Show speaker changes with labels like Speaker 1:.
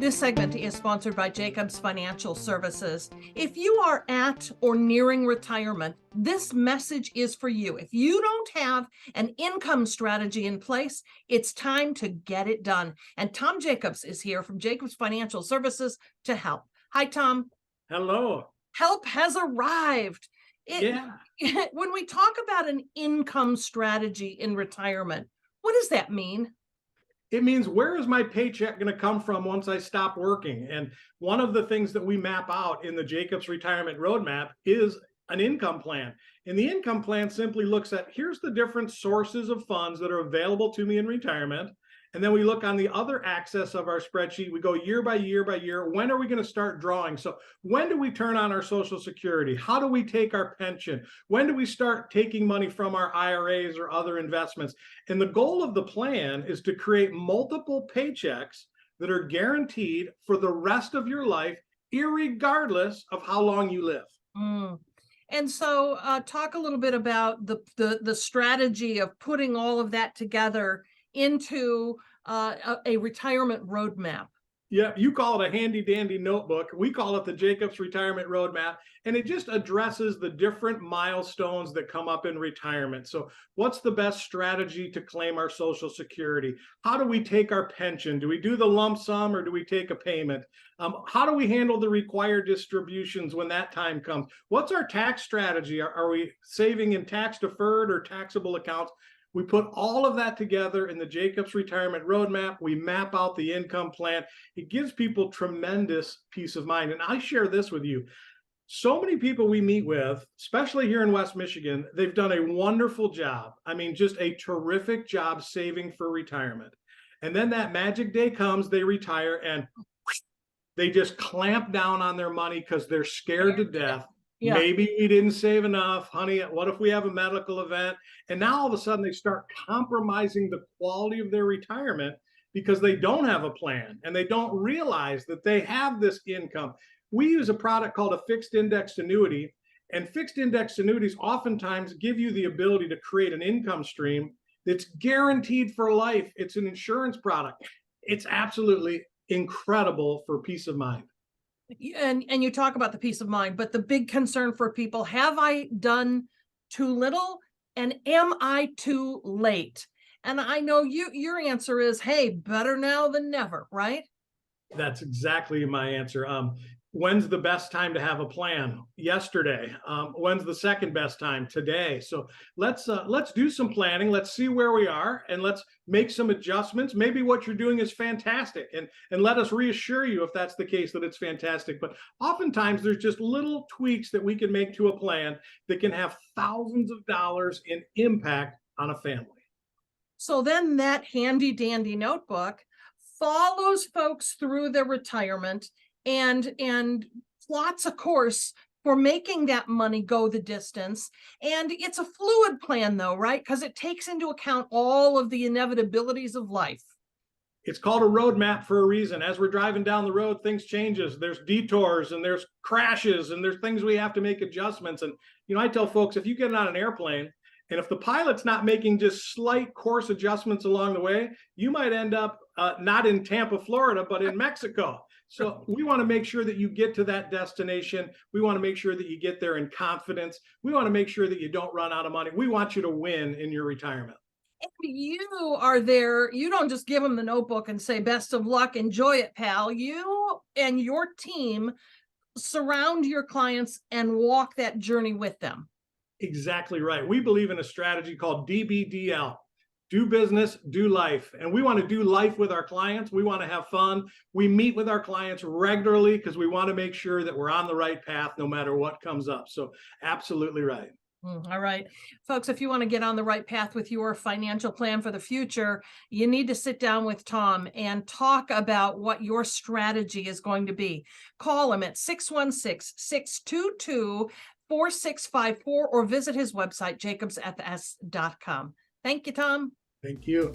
Speaker 1: This segment is sponsored by Jacobs Financial Services. If you are at or nearing retirement, this message is for you. If you don't have an income strategy in place, it's time to get it done. And Tom Jacobs is here from Jacobs Financial Services to help. Hi, Tom.
Speaker 2: Hello.
Speaker 1: Help has arrived.
Speaker 2: Yeah.
Speaker 1: When we talk about an income strategy in retirement, what does that mean?
Speaker 2: It means, where is my paycheck going to come from once I stop working? And one of the things that we map out in the Jacobs Retirement Roadmap is an income plan. And the income plan simply looks at, here's the different sources of funds that are available to me in retirement. And then we look on the other axis of our spreadsheet. We go year by year by year. When are we going to start drawing? So when do we turn on our Social Security? How do we take our pension? When do we start taking money from our IRAs or other investments? And the goal of the plan is to create multiple paychecks that are guaranteed for the rest of your life, irregardless of how long you live.
Speaker 1: And so talk a little bit about the strategy of putting all of that together into a retirement roadmap.
Speaker 2: Yeah, you call it a handy dandy notebook. We call it the Jacobs Retirement Roadmap, and it just addresses the different milestones that come up in retirement. So what's the best strategy to claim our Social Security? How do we take our pension? Do we do the lump sum or do we take a payment? How do we handle the required distributions when that time comes? What's our tax strategy? Are we saving in tax deferred or taxable accounts? We put all of that together in the Jacobs Retirement Roadmap. We map out the income plan. It gives people tremendous peace of mind. And I share this with you. So many people we meet with, especially here in West Michigan, they've done a wonderful job. I mean, just a terrific job saving for retirement. And then that magic day comes, they retire, and they just clamp down on their money because they're scared to death. Yeah. Maybe we didn't save enough, honey. What if we have a medical event? And now all of a sudden they start compromising the quality of their retirement because they don't have a plan and they don't realize that they have this income. We use a product called a fixed index annuity, and fixed index annuities oftentimes give you the ability to create an income stream that's guaranteed for life. It's an insurance product. It's absolutely incredible for peace of mind.
Speaker 1: And you talk about the peace of mind, but the big concern for people, have I done too little and am I too late? And I know your answer is, hey, better now than never, right?
Speaker 2: That's exactly my answer. When's the best time to have a plan? Yesterday. When's the second best time? Today. So let's do some planning. Let's see where we are and let's make some adjustments. Maybe what you're doing is fantastic, and let us reassure you, if that's the case, that it's fantastic. But oftentimes there's just little tweaks that we can make to a plan that can have thousands of dollars in impact on a family.
Speaker 1: So then that handy dandy notebook follows folks through their retirement and plots a course for making that money go the distance. And it's a fluid plan though, right? Because it takes into account all of the inevitabilities of life.
Speaker 2: It's called a roadmap for a reason. As we're driving down the road, things changes. There's detours and there's crashes and there's things we have to make adjustments. And, I tell folks, if you get on an airplane and if the pilot's not making just slight course adjustments along the way, you might end up not in Tampa, Florida, but in Mexico. So we want to make sure that you get to that destination. We want to make sure that you get there in confidence. We want to make sure that you don't run out of money. We want you to win in your retirement.
Speaker 1: And you are there. You don't just give them the notebook and say, best of luck, enjoy it, pal. You and your team surround your clients and walk that journey with them.
Speaker 2: Exactly right. We believe in a strategy called DBDL. Do business, do life. And we want to do life with our clients. We want to have fun. We meet with our clients regularly because we want to make sure that we're on the right path no matter what comes up. So absolutely right.
Speaker 1: All right, folks, if you want to get on the right path with your financial plan for the future, you need to sit down with Tom and talk about what your strategy is going to be. Call him at 616-622-4654 or visit his website, jacobsfs.com. Thank you, Tom.
Speaker 2: Thank you.